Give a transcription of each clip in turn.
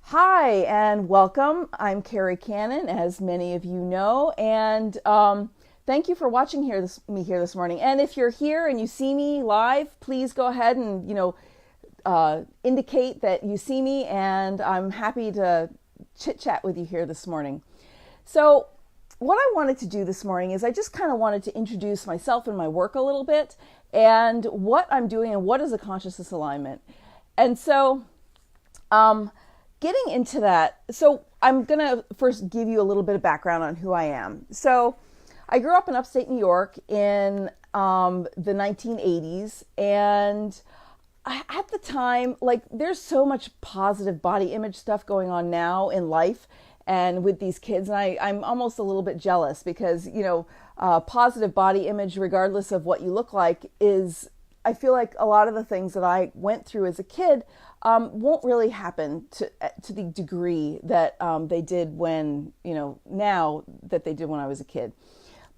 Hi and welcome. I'm Carrie Cannon, as many of you know, and thank you for watching me here this morning. And if you're here and you see me live, please go ahead and indicate that you see me, and I'm happy to chit chat with you here this morning. So, what I wanted to do this morning is I just kind of wanted to introduce myself and my work a little bit, and what I'm doing and what is a consciousness alignment. And so, getting into that, so I'm going to first give you a little bit of background on who I am. So I grew up in upstate New York in the 1980s, and at the time, there's so much positive body image stuff going on now in life and with these kids, and I'm almost a little bit jealous because, positive body image, regardless of what you look like, I feel like a lot of the things that I went through as a kid won't really happen to the degree that they did now that they did when I was a kid.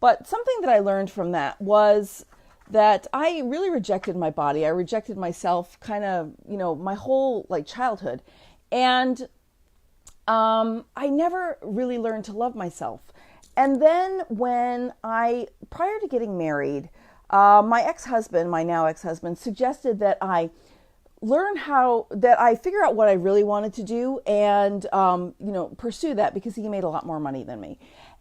But something that I learned from that was that I really rejected my body. I rejected myself kind of, my whole childhood. And I never really learned to love myself. And then prior to getting married, my now ex-husband, suggested that I figure out what I really wanted to do and, pursue that because he made a lot more money than me.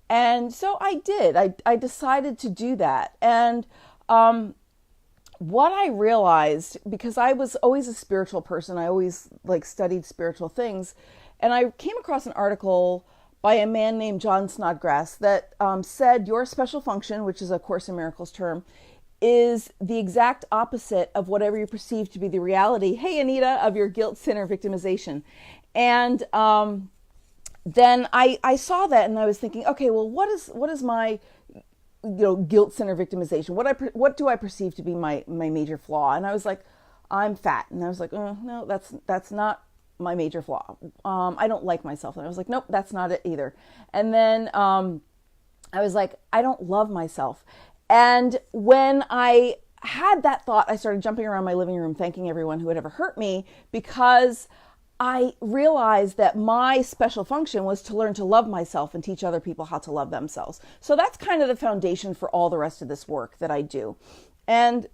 And so I did. I decided to do that. And what I realized, because I was always a spiritual person, I always studied spiritual things, and I came across an article by a man named John Snodgrass that said your special function, which is a Course in Miracles term, is the exact opposite of whatever you perceive to be the reality, hey Anita, of your guilt, sin, or victimization. And then I saw that and I was thinking, okay, well, what is my guilt, sin, or victimization? What do I perceive to be my major flaw? And I was like, I'm fat. And I was like, no, that's not my major flaw. I don't like myself. And I was like, nope, that's not it either. And then I was like, I don't love myself. And when I had that thought, I started jumping around my living room, thanking everyone who had ever hurt me, because I realized that my special function was to learn to love myself and teach other people how to love themselves. So that's kind of the foundation for all the rest of this work that I do. And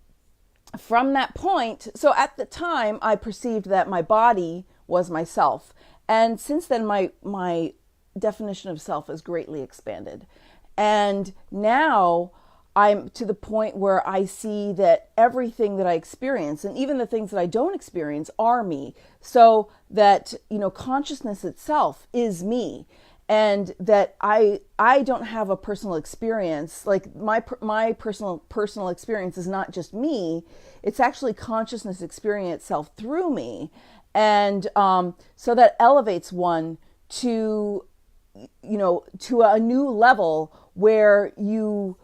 from that point, so at the time, I perceived that my body was myself. And since then, my definition of self has greatly expanded. And now I'm to the point where I see that everything that I experience, and even the things that I don't experience, are me. So that, consciousness itself is me. And that I don't have a personal experience. Like my personal experience is not just me. It's actually consciousness experiencing itself through me. And so that elevates one to a new level where you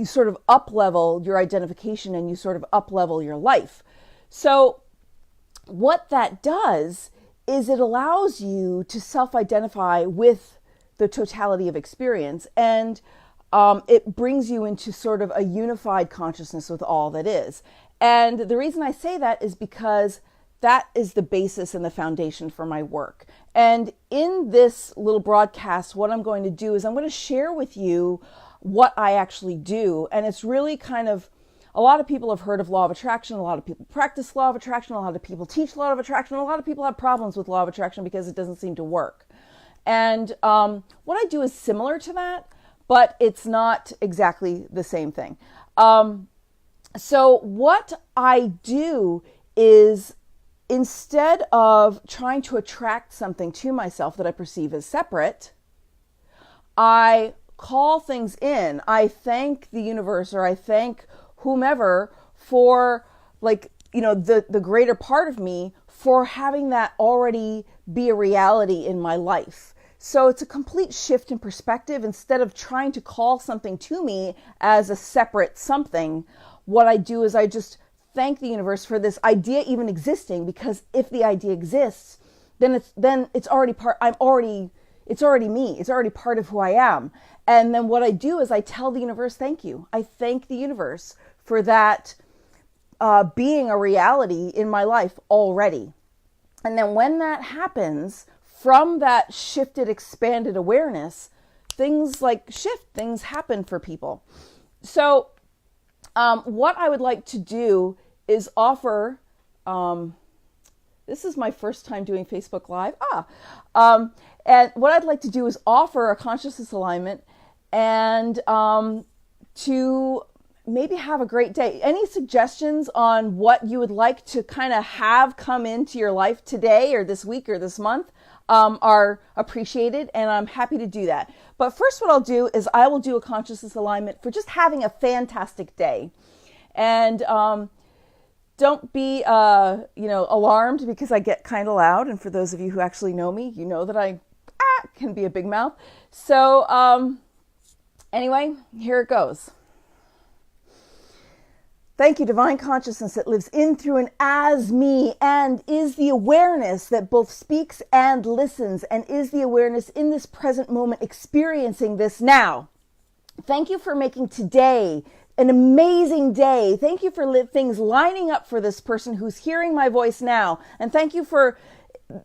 sort of up-level your identification and you sort of up-level your life. So what that does is it allows you to self-identify with the totality of experience, and it brings you into sort of a unified consciousness with all that is. And the reason I say that is because that is the basis and the foundation for my work. And in this little broadcast, what I'm going to do is I'm going to share with you what I actually do. And it's really kind of, a lot of people have heard of law of attraction. A lot of people practice law of attraction. A lot of people teach law of attraction. A lot of people have problems with law of attraction because it doesn't seem to work. And what I do is similar to that, but it's not exactly the same thing. So what I do is, instead of trying to attract something to myself that I perceive as separate, I call things in. I thank the universe, or I thank whomever for the greater part of me for having that already be a reality in my life. So it's a complete shift in perspective. Instead of trying to call something to me as a separate something, what I do is I just thank the universe for this idea even existing, because if the idea exists, then it's already it's already me. It's already part of who I am. And then what I do is I tell the universe, thank you. I thank the universe for that being a reality in my life already. And then when that happens, from that shifted, expanded awareness, things like shift, things happen for people. So what I would like to do is offer, this is my first time doing Facebook Live. And what I'd like to do is offer a consciousness alignment and to maybe have a great day. Any suggestions on what you would like to kind of have come into your life today or this week or this month are appreciated, and I'm happy to do that. But first, what I'll do is I will do a consciousness alignment for just having a fantastic day. And don't be alarmed because I get kind of loud. And for those of you who actually know me, you know that I can be a big mouth. So anyway, here it goes. Thank you, divine consciousness that lives in, through, and as me, and is the awareness that both speaks and listens, and is the awareness in this present moment experiencing this now. Thank you for making today an amazing day. Thank you for things lining up for this person who's hearing my voice now. And thank you for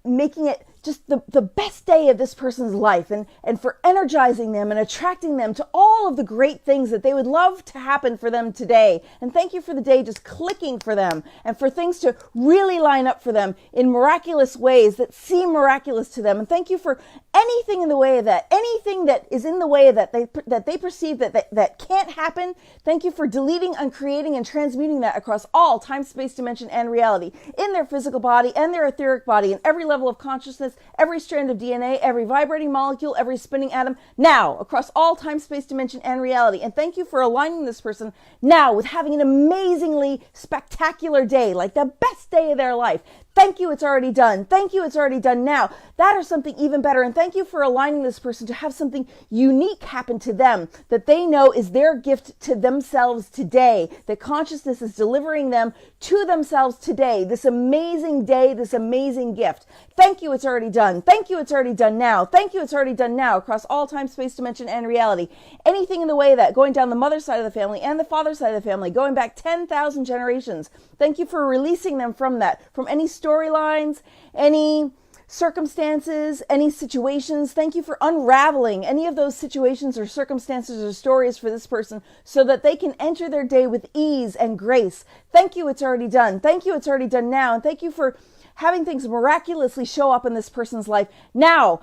making it just the best day of this person's life, and for energizing them and attracting them to all of the great things that they would love to happen for them today. And thank you for the day just clicking for them, and for things to really line up for them in miraculous ways that seem miraculous to them. And thank you for anything in the way of that, anything that is in the way that they perceive that can't happen. Thank you for deleting, uncreating, and transmuting that across all time, space, dimension, and reality in their physical body and their etheric body, in every level of consciousness, every strand of DNA, every vibrating molecule, every spinning atom, now, across all time, space, dimension, and reality. And thank you for aligning this person now with having an amazingly spectacular day, like the best day of their life. Thank you, it's already done. Thank you, it's already done now. That or something even better. And thank you for aligning this person to have something unique happen to them that they know is their gift to themselves today, that consciousness is delivering them to themselves today, this amazing day, this amazing gift. Thank you, it's already done. Thank you, it's already done now. Thank you, it's already done now, across all time, space, dimension, and reality. Anything in the way of that, going down the mother's side of the family and the father's side of the family, going back 10,000 generations. Thank you for releasing them from that, from any storylines, any circumstances, any situations. Thank you for unraveling any of those situations or circumstances or stories for this person so that they can enter their day with ease and grace. Thank you, it's already done. Thank you, it's already done now. And thank you for having things miraculously show up in this person's life now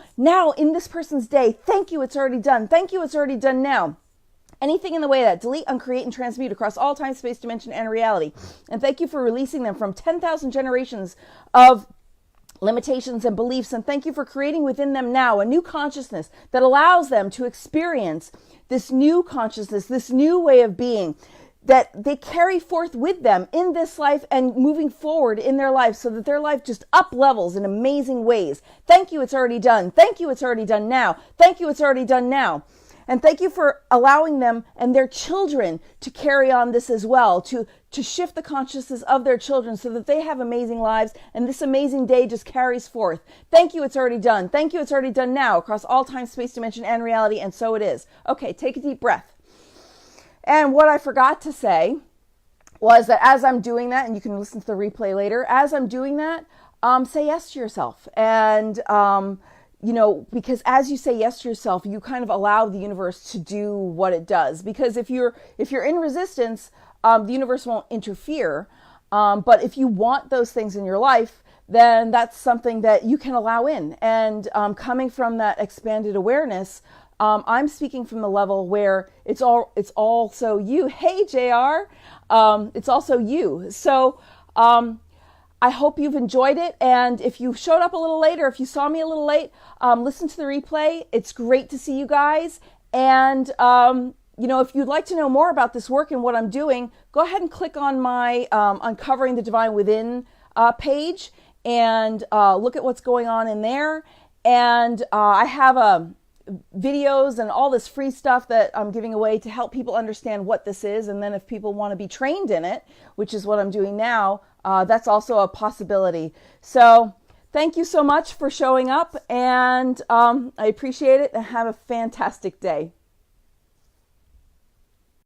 in this person's day. Thank you, it's already done. Thank you, it's already done now. Anything in the way of that, delete, uncreate, and transmute across all time, space, dimension, and reality. And thank you for releasing them from 10,000 generations of limitations and beliefs. And thank you for creating within them now a new consciousness that allows them to experience this new consciousness, this new way of being that they carry forth with them in this life and moving forward in their life, so that their life just up levels in amazing ways. Thank you, it's already done. Thank you, it's already done now. Thank you, it's already done now. And thank you for allowing them and their children to carry on this as well, to shift the consciousness of their children so that they have amazing lives and this amazing day just carries forth. Thank you, it's already done. Thank you, it's already done now, across all time, space, dimension, and reality, and so it is. Okay, take a deep breath. And what I forgot to say was that as I'm doing that, and you can listen to the replay later, as I'm doing that, say yes to yourself. And because as you say yes to yourself, you kind of allow the universe to do what it does. Because if you're in resistance, the universe won't interfere. But if you want those things in your life, then that's something that you can allow in. And coming from that expanded awareness, I'm speaking from the level where it's also you. Hey, JR, it's also you. So I hope you've enjoyed it. And if you showed up a little late, or if you saw me a little late, listen to the replay. It's great to see you guys. And, if you'd like to know more about this work and what I'm doing, go ahead and click on my Uncovering the Divine Within page and look at what's going on in there. And I have videos and all this free stuff that I'm giving away to help people understand what this is. And then if people want to be trained in it, which is what I'm doing now, that's also a possibility. So thank you so much for showing up, and I appreciate it, and have a fantastic day.